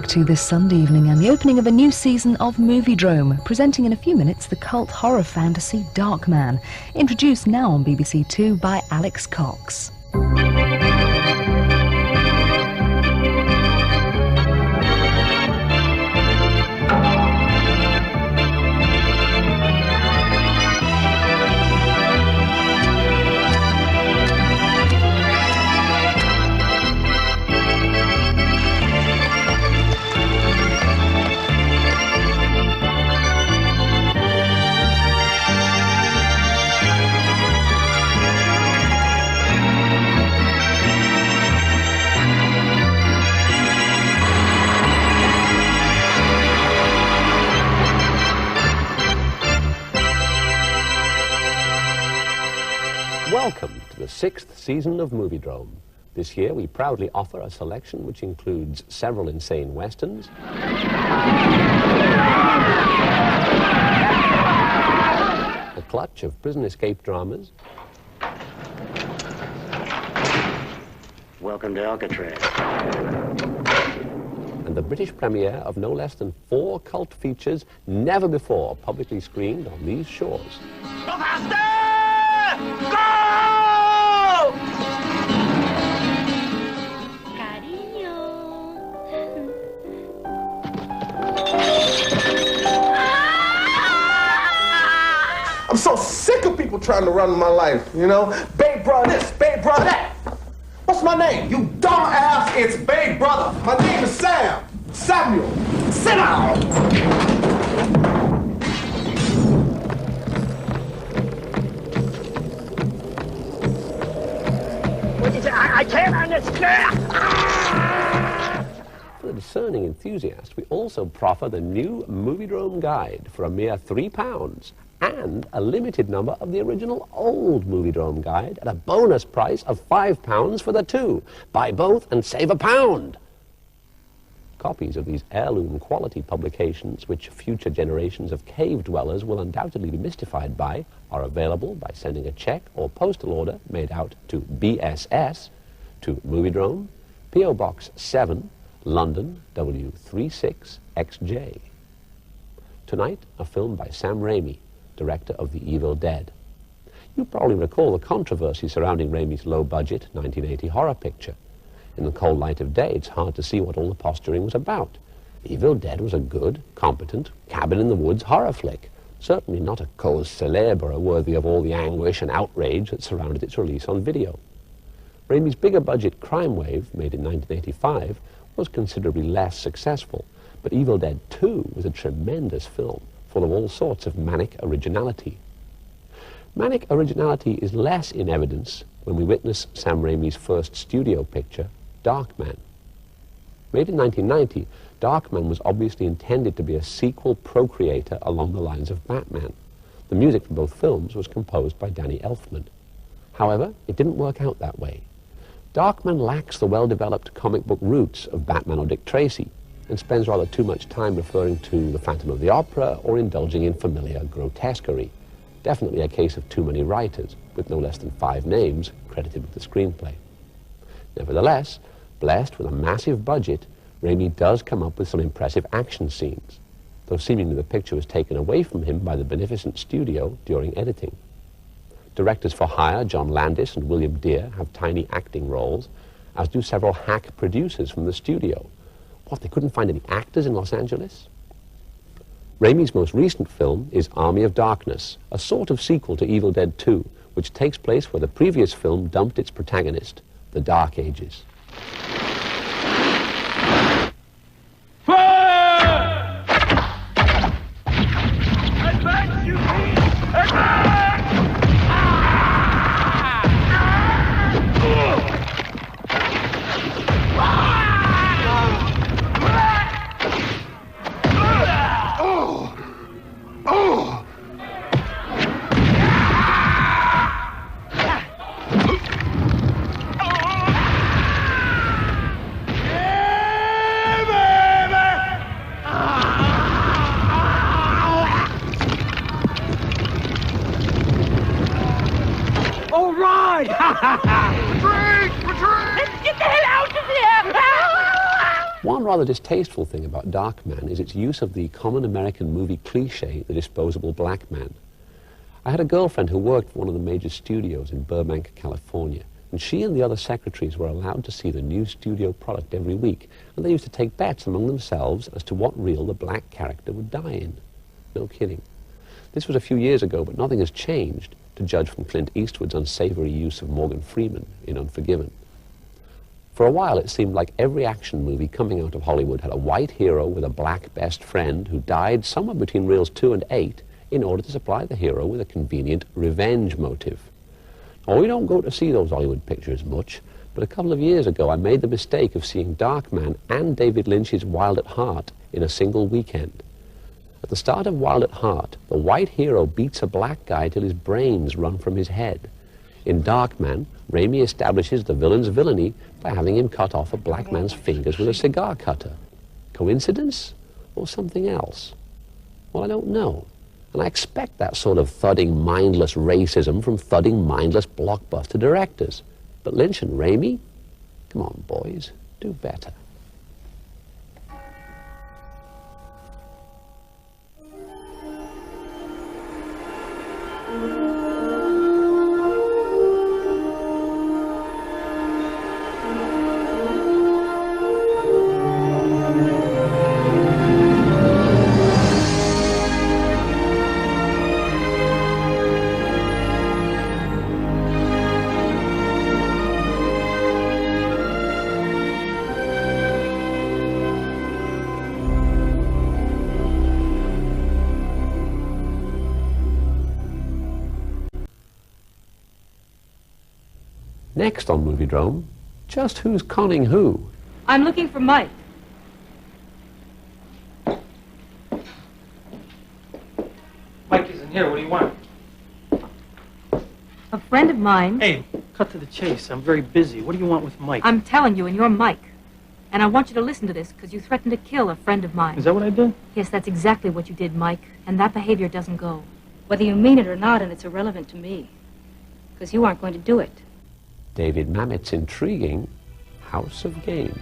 back to this Sunday evening and the opening of a new season of Moviedrome, presenting in a few minutes the cult horror fantasy Darkman, introduced now on BBC Two by Alex Cox. Welcome to the 6th season of Moviedrome. This year we proudly offer a selection which includes several insane westerns, a clutch of prison escape dramas, Welcome to Alcatraz. and the British premiere of no less than 4 cult features never before publicly screened on these shores. Go faster! Go! Cariño. I'm so sick of people trying to run my life, you know? Babe brother this, babe brother that. What's my name? You dumb ass, it's Babe Brother. My name is Sam. Samuel. Sit down. What is it? I can't understand. For the discerning enthusiast, we also proffer the new Moviedrome Guide for a mere £3 and a limited number of the original old Moviedrome Guide at a bonus price of £5 for the two. Buy both and save £1. Copies of these heirloom quality publications, which future generations of cave dwellers will undoubtedly be mystified by, are available by sending a check or postal order made out to BSS, to Moviedrome, P.O. Box 7, London, W36XJ. Tonight, a film by Sam Raimi, director of The Evil Dead. You probably recall the controversy surrounding Raimi's low-budget 1980 horror picture. In the cold light of day, it's hard to see what all the posturing was about. Evil Dead was a good, competent, cabin-in-the-woods horror flick. Certainly not a cause célèbre worthy of all the anguish and outrage that surrounded its release on video. Raimi's bigger-budget crime wave, made in 1985, was considerably less successful, but Evil Dead 2 was a tremendous film, full of all sorts of manic originality. Manic originality is less in evidence when we witness Sam Raimi's first studio picture, Darkman. Made in 1990, Darkman was obviously intended to be a sequel procreator along the lines of Batman. The music for both films was composed by Danny Elfman. However, it didn't work out that way. Darkman lacks the well-developed comic book roots of Batman or Dick Tracy, and spends rather too much time referring to the Phantom of the Opera or indulging in familiar grotesquerie. Definitely a case of too many writers, with no less than 5 names credited with the screenplay. Nevertheless, blessed with a massive budget, Raimi does come up with some impressive action scenes, though seemingly the picture was taken away from him by the beneficent studio during editing. Directors for hire John Landis and William Deere have tiny acting roles, as do several hack producers from the studio. What, they couldn't find any actors in Los Angeles? Raimi's most recent film is Army of Darkness, a sort of sequel to Evil Dead 2, which takes place where the previous film dumped its protagonist, the Dark Ages. Retreat! Retreat! Let's get the hell out of here! One rather distasteful thing about Darkman is its use of the common American movie cliché, the disposable black man. I had a girlfriend who worked for one of the major studios in Burbank, California, and she and the other secretaries were allowed to see the new studio product every week, and they used to take bets among themselves as to what reel the black character would die in. No kidding. This was a few years ago, but nothing has changed, to judge from Clint Eastwood's unsavory use of Morgan Freeman in Unforgiven. For a while, it seemed like every action movie coming out of Hollywood had a white hero with a black best friend who died somewhere between reels 2 and 8 in order to supply the hero with a convenient revenge motive. Now, we don't go to see those Hollywood pictures much, but a couple of years ago I made the mistake of seeing Darkman and David Lynch's Wild at Heart in a single weekend. At the start of Wild at Heart, the white hero beats a black guy till his brains run from his head. In Darkman, Raimi establishes the villain's villainy by having him cut off a black man's fingers with a cigar cutter. Coincidence? Or something else? Well, I don't know. And I expect that sort of thudding, mindless racism from thudding, mindless blockbuster directors. But Lynch and Raimi? Come on, boys, do better. Next on Moviedrome, just who's conning who? I'm looking for Mike. Mike isn't here. What do you want? A friend of mine. Hey, cut to the chase. I'm very busy. What do you want with Mike? I'm telling you, and you're Mike. And I want you to listen to this, because you threatened to kill a friend of mine. Is that what I did? Yes, that's exactly what you did, Mike. And that behavior doesn't go. Whether you mean it or not, and it's irrelevant to me. Because you aren't going to do it. David Mamet's intriguing House of Games.